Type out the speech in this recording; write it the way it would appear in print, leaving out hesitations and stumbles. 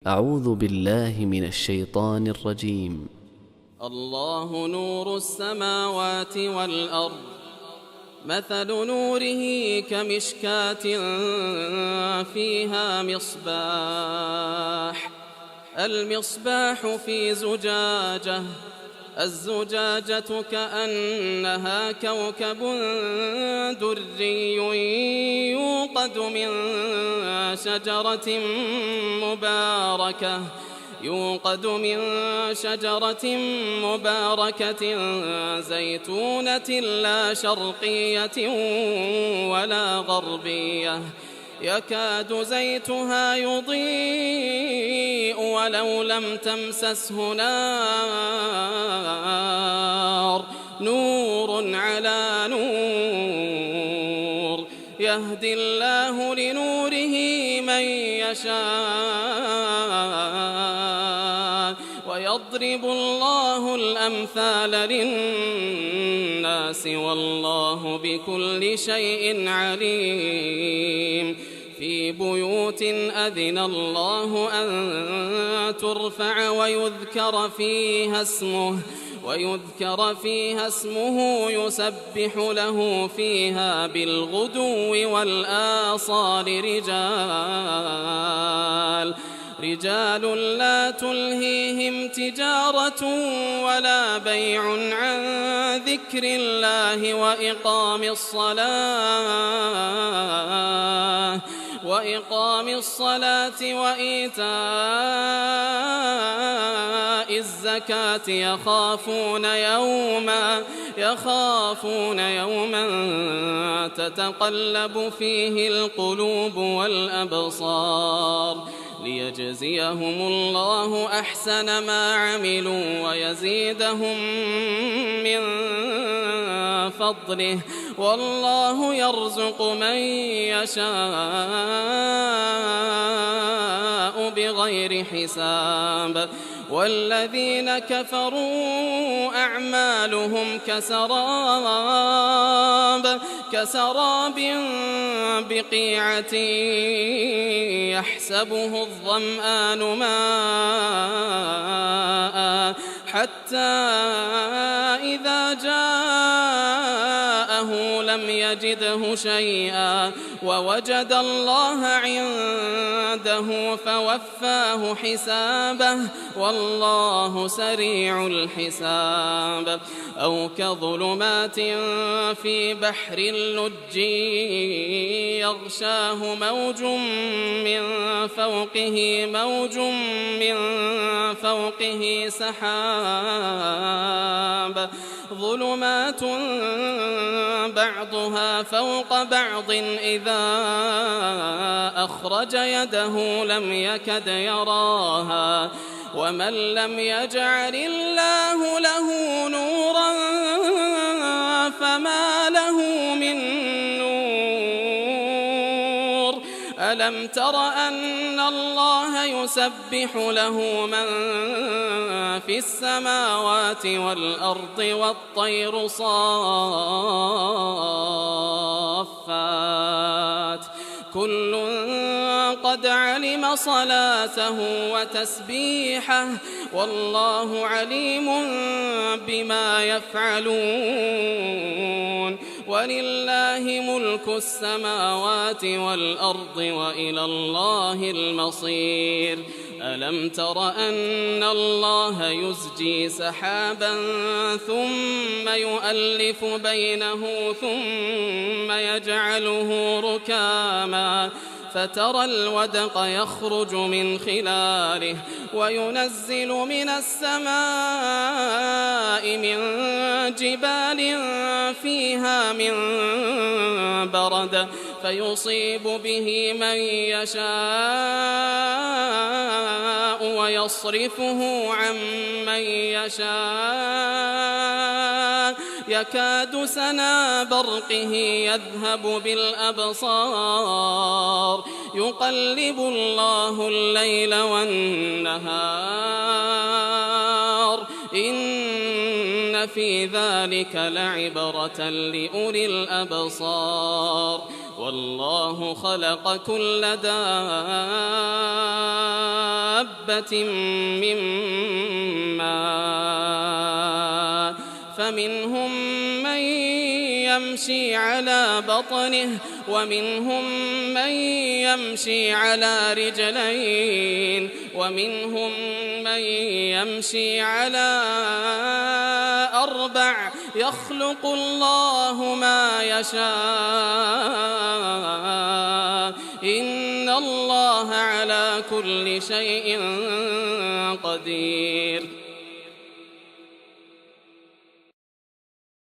أعوذ بالله من الشيطان الرجيم. الله نور السماوات والأرض، مثل نوره كمشكاة فيها مصباح، المصباح في زجاجة، الزجاجة كأنها كوكب دري يوقد من شجرة مباركة زيتونة لا شرقية ولا غربية، يكاد زيتها يضيء ولو لم تمسسه نار، نور على نور، يهدي الله لنوره من يشاء ويضرب الله الأمثال للناس والله بكل شيء عليم. في بيوت أذن الله أن ترفع ويذكر فيها اسمه يسبح له فيها بالغدو والآصال رجال لا تلهيهم تجارة ولا بيع عن ذكر الله وإقام الصلاة وإيتاء الزكاة يخافون يوما تتقلب فيه القلوب والأبصار، ليجزيهم الله أحسن ما عملوا ويزيدهم من فضله، والله يرزق من يشاء بغير حساب. والذين كفروا أعمالهم كسراب بقيعة يحسبه الظمآن ماء حتى إذا جاءه لم يجده شيئا ووجد الله عنده فوفاه حسابه، والله سريع الحساب. أو كظلمات في بحر اللج يغشاه موج من فوقه سحاب، ظلمات بعضها فوق بعض إذا أخرج يده لم يكد يراها، ومن لم يجعل الله له نورا فما له من نور. ألم تر أن الله يسبح له من في السماوات والأرض والطير صافات، كل قد علم صلاته وتسبيحه والله عليم بما يفعلون. ولله ملك السماوات والأرض وإلى الله المصير. ألم تر أن الله يزجي سحابا ثم يؤلف بينه ثم يجعله ركاما فترى الودق يخرج من خلاله وينزل من السماء من جبال فيها من برد فيصيب به من يشاء ويصرفه عن من يشاء، يكاد سنا برقه يذهب بالأبصار، يقلب الله الليل والنهار، إن في ذلك لعبرة لأولي والله خلق كل دابة حبة من ماء فمنهم من يمشي على بطنه ومنهم من يمشي على رجلين ومنهم من يمشي على 4 يخلق الله ما يشاء إن الله على كل شيء قدير